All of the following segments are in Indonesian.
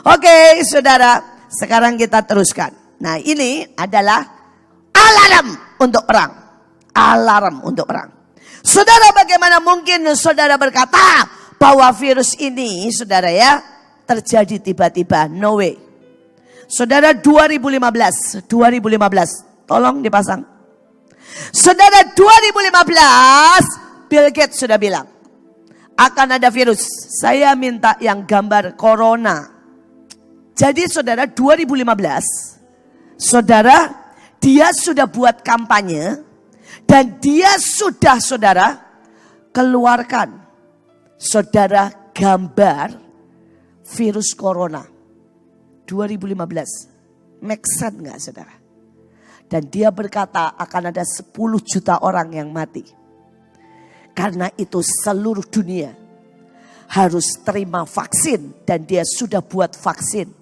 Oke, saudara, sekarang kita teruskan. Nah, ini adalah alarm untuk perang. Alarm untuk perang. Saudara, bagaimana mungkin saudara berkata bahwa virus ini, saudara ya, terjadi tiba-tiba? No way. Saudara, 2015, tolong dipasang. Saudara, 2015, Bill Gates sudah bilang akan ada virus. Saya minta yang gambar corona. Jadi saudara, 2015, saudara, dia sudah buat kampanye dan dia sudah, saudara, keluarkan, saudara, gambar virus corona 2015. Make sense nggak, saudara? Dan dia berkata akan ada 10 juta orang yang mati. Karena itu seluruh dunia harus terima vaksin. Dan dia sudah buat vaksin.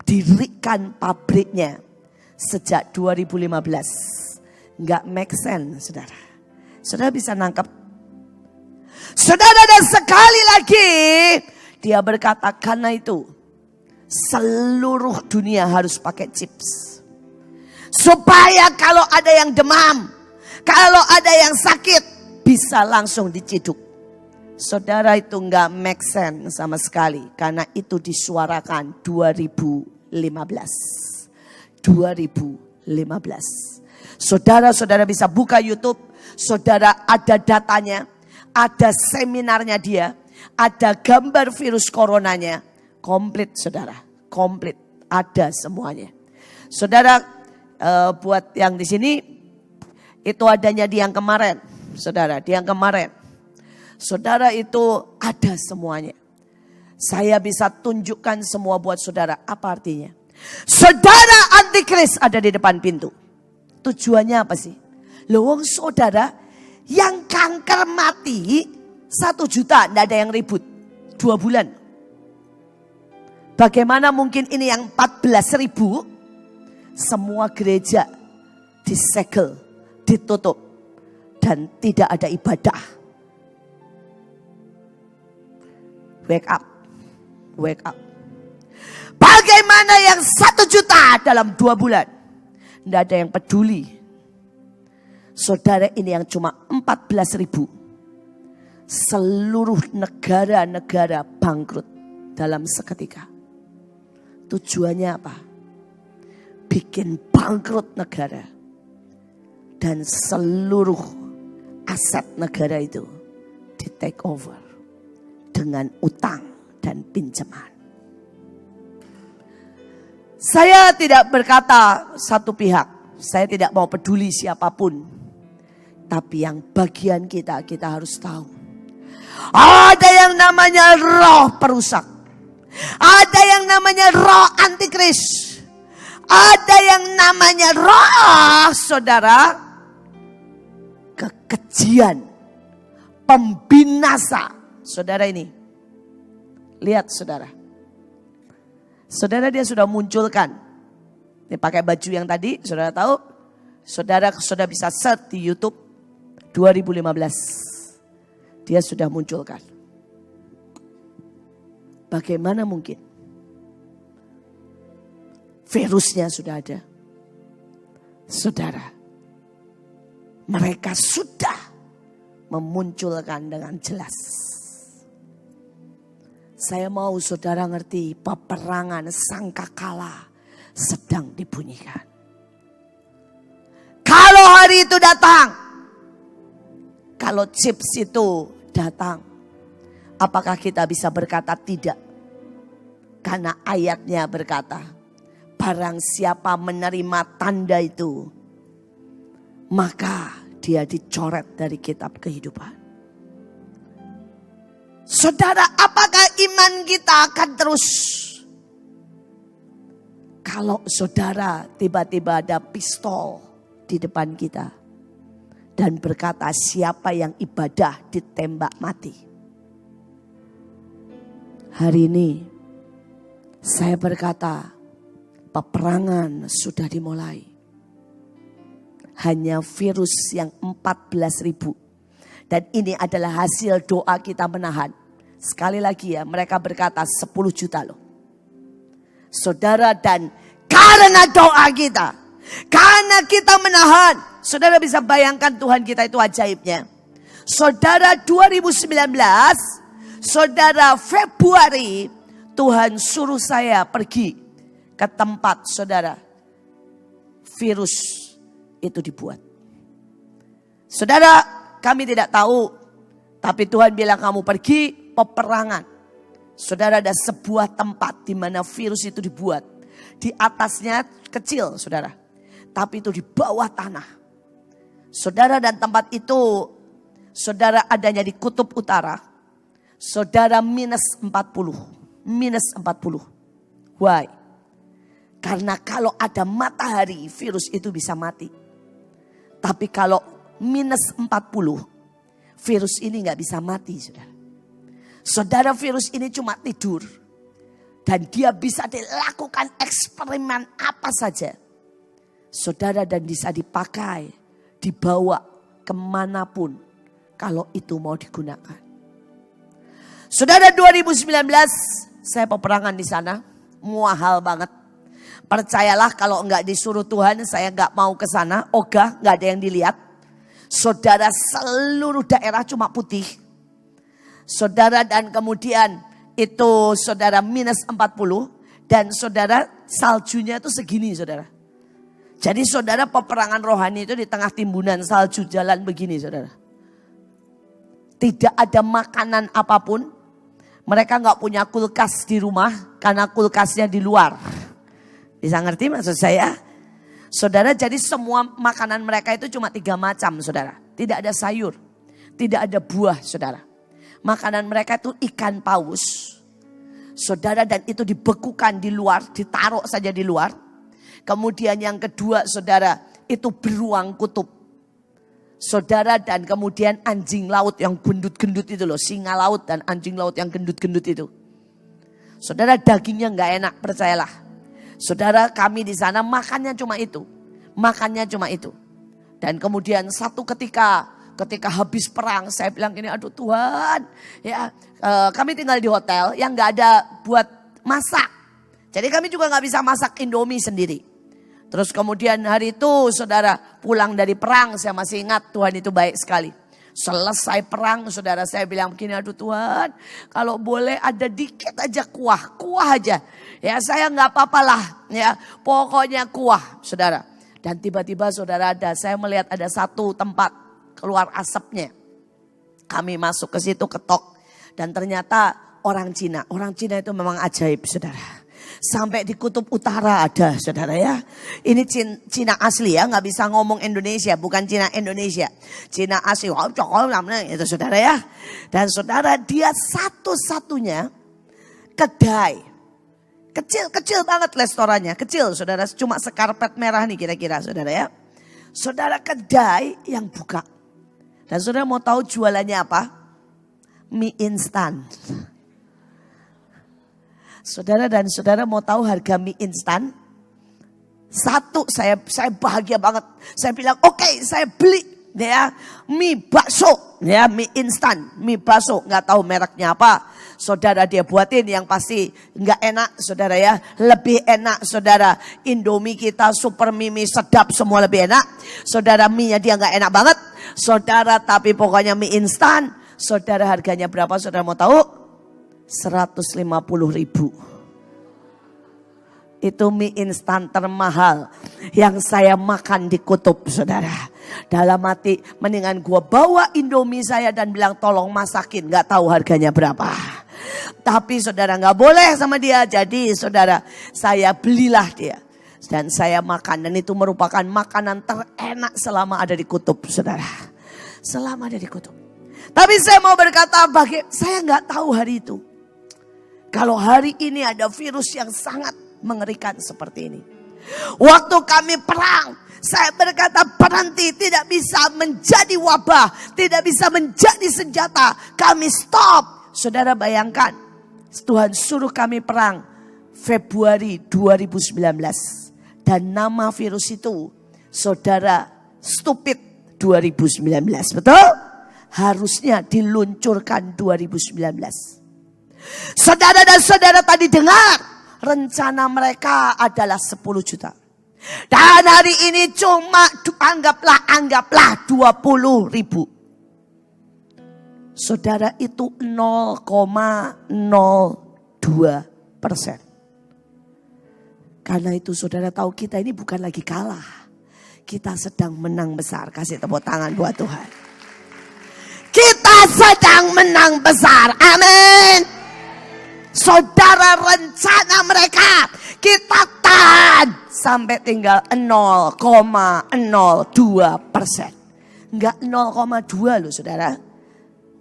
Dirikan pabriknya sejak 2015. Nggak make sense, saudara. Saudara bisa nangkep? Saudara, dan sekali lagi dia berkata karena itu seluruh dunia harus pakai chips. Supaya kalau ada yang demam, kalau ada yang sakit, bisa langsung diciduk. Saudara, itu nggak make sense sama sekali. Karena itu disuarakan 2015. Saudara-saudara bisa buka YouTube. Saudara, ada datanya. Ada seminarnya dia. Ada gambar virus coronanya. Komplit, saudara. Komplit. Ada semuanya. Saudara, buat yang di sini, itu adanya di yang kemarin. Saudara, di yang kemarin. Saudara, itu ada semuanya. Saya bisa tunjukkan semua buat saudara. Apa artinya? Saudara, antikris ada di depan pintu. Tujuannya apa sih? Loh, saudara, yang kanker mati 1 juta, tidak ada yang ribut. 2 bulan. Bagaimana mungkin ini yang 14.000? Semua gereja disegel, ditutup, dan tidak ada ibadah. Wake up, wake up. Bagaimana yang 1 juta dalam 2 bulan? Tidak ada yang peduli. Saudara, ini yang cuma 14.000. Seluruh negara-negara bangkrut dalam seketika. Tujuannya apa? Bikin bangkrut negara. Dan seluruh aset negara itu di take over. Dengan utang dan pinjaman. Saya tidak berkata satu pihak. Saya tidak mau peduli siapapun. Tapi yang bagian kita harus tahu. Ada yang namanya roh perusak. Ada yang namanya roh antikris. Ada yang namanya roh, saudara, kekejian, pembinasa. Saudara, ini lihat, saudara. Saudara, dia sudah munculkan. Ini pakai baju yang tadi, saudara tahu. Saudara sudah bisa search di YouTube 2015. Dia sudah munculkan. Bagaimana mungkin? Virusnya sudah ada. Saudara, mereka sudah memunculkan dengan jelas. Saya mau saudara ngerti, peperangan sangkakala sedang dibunyikan. Kalau hari itu datang, kalau chips itu datang, apakah kita bisa berkata tidak? Karena ayatnya berkata, barang siapa menerima tanda itu, maka dia dicoret dari kitab kehidupan. Saudara, apakah iman kita akan terus? Kalau saudara tiba-tiba ada pistol di depan kita dan berkata siapa yang ibadah ditembak mati. Hari ini saya berkata, peperangan sudah dimulai. Hanya virus yang 14.000. Dan ini adalah hasil doa kita menahan. Sekali lagi ya, mereka berkata 10 juta loh. Saudara, dan karena doa kita, karena kita menahan, saudara bisa bayangkan Tuhan kita itu ajaibnya. Saudara 2019, saudara Februari, Tuhan suruh saya pergi ke tempat saudara virus itu dibuat. Saudara, kami tidak tahu, tapi Tuhan bilang kamu pergi peperangan. Saudara, ada sebuah tempat di mana virus itu dibuat. Di atasnya kecil, saudara, tapi itu di bawah tanah. Saudara, dan tempat itu, saudara, adanya di kutub utara. Saudara, minus 40. Why? Karena kalau ada matahari, virus itu bisa mati. Tapi kalau minus 40, virus ini gak bisa mati, saudara. Saudara, virus ini cuma tidur. Dan dia bisa dilakukan eksperimen apa saja. Saudara, dan bisa dipakai, dibawa kemanapun kalau itu mau digunakan. Saudara, 2019 saya peperangan di sana, mahal banget. Percayalah kalau enggak disuruh Tuhan, saya enggak mau ke sana. Ogah, enggak ada yang dilihat. Saudara, seluruh daerah cuma putih. Saudara, dan kemudian itu saudara minus 40. Dan saudara, saljunya itu segini, saudara. Jadi saudara, peperangan rohani itu di tengah timbunan salju jalan begini, saudara. Tidak ada makanan apapun. Mereka enggak punya kulkas di rumah karena kulkasnya di luar. Bisa ngerti maksud saya? Saudara, jadi semua makanan mereka itu cuma 3 macam, saudara. Tidak ada sayur, tidak ada buah, saudara. Makanan mereka itu ikan paus, saudara, dan itu dibekukan di luar, ditaruh saja di luar. Kemudian yang kedua, saudara, itu beruang kutub. Saudara, dan kemudian anjing laut yang gendut-gendut itu loh, singa laut dan anjing laut yang gendut-gendut itu. Saudara, dagingnya nggak enak, percayalah. Saudara, kami di sana makannya cuma itu. Makannya cuma itu. Dan kemudian satu ketika habis perang, saya bilang gini, aduh Tuhan, ya kami tinggal di hotel yang nggak ada buat masak. Jadi kami juga nggak bisa masak Indomie sendiri. Terus kemudian hari itu saudara pulang dari perang, saya masih ingat Tuhan itu baik sekali. Selesai perang, saudara, saya bilang begini, aduh Tuhan, kalau boleh ada dikit aja kuah aja. Ya saya nggak apa-apalah, ya pokoknya kuah, saudara. Dan tiba-tiba saudara, saya melihat ada satu tempat keluar asapnya. Kami masuk ke situ, ketok, dan ternyata orang Cina. Orang Cina itu memang ajaib, saudara. Sampai di kutub utara ada, saudara ya. Ini Cina asli ya, nggak bisa ngomong Indonesia, bukan Cina Indonesia. Cina asli, itu saudara ya. Dan saudara, dia satu-satunya kedai. Kecil banget restorannya, kecil saudara. Cuma sekarpet merah nih kira-kira, saudara ya. Saudara, kedai yang buka. Dan saudara mau tahu jualannya apa? Mie instan. Saudara, dan saudara mau tahu harga mie instan? Satu, saya bahagia banget. Saya bilang, oke, saya beli ya mie bakso, ya mie instan, mie bakso, nggak tahu mereknya apa. Saudara, dia buatin yang pasti nggak enak, saudara ya. Lebih enak, saudara, Indomie kita, super mie sedap, semua lebih enak. Saudara, mie-nya dia nggak enak banget, saudara. Tapi pokoknya mie instan, saudara, harganya berapa? Saudara mau tahu? 150.000. Itu mie instan termahal yang saya makan di kutub, saudara. Dalam hati, mendingan gua bawa Indomie saya dan bilang tolong masakin, nggak tahu harganya berapa. Tapi saudara, nggak boleh sama dia. Jadi saudara, saya belilah dia dan saya makan, dan itu merupakan makanan terenak selama ada di kutub, saudara. Selama ada di kutub. Tapi saya mau berkata, saya nggak tahu hari itu. Kalau hari ini ada virus yang sangat mengerikan seperti ini. Waktu kami perang, saya berkata berhenti, tidak bisa menjadi wabah, tidak bisa menjadi senjata. Kami stop. Saudara bayangkan, Tuhan suruh kami perang Februari 2019. Dan nama virus itu, saudara, stupid 2019. Betul? Harusnya diluncurkan 2019. Saudara dan saudara tadi dengar, rencana mereka adalah 10 juta. Dan hari ini cuma anggaplah 20 ribu. Saudara, itu 0,02%. Karena itu saudara tahu kita ini bukan lagi kalah. Kita sedang menang besar. Kasih tepuk tangan buat Tuhan. Kita sedang menang besar. Amin. Saudara, rencana mereka kita tahan sampai tinggal 0,02%. Enggak 0,2 loh saudara.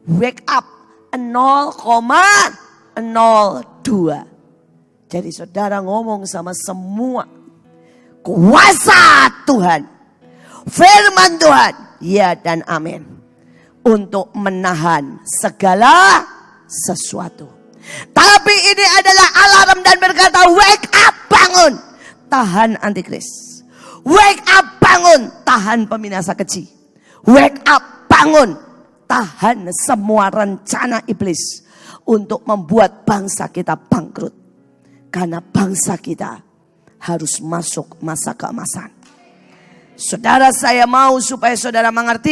Wake up 0,02. Jadi saudara ngomong sama semua kuasa Tuhan, firman Tuhan, ya dan amin, untuk menahan segala sesuatu. Tapi ini adalah alarm dan berkata, wake up, bangun, tahan antikris. Wake up, bangun, tahan peminasa keji. Wake up, bangun, tahan semua rencana iblis untuk membuat bangsa kita bangkrut. Karena bangsa kita harus masuk masa keemasan. Saudara, saya mau supaya saudara mengerti.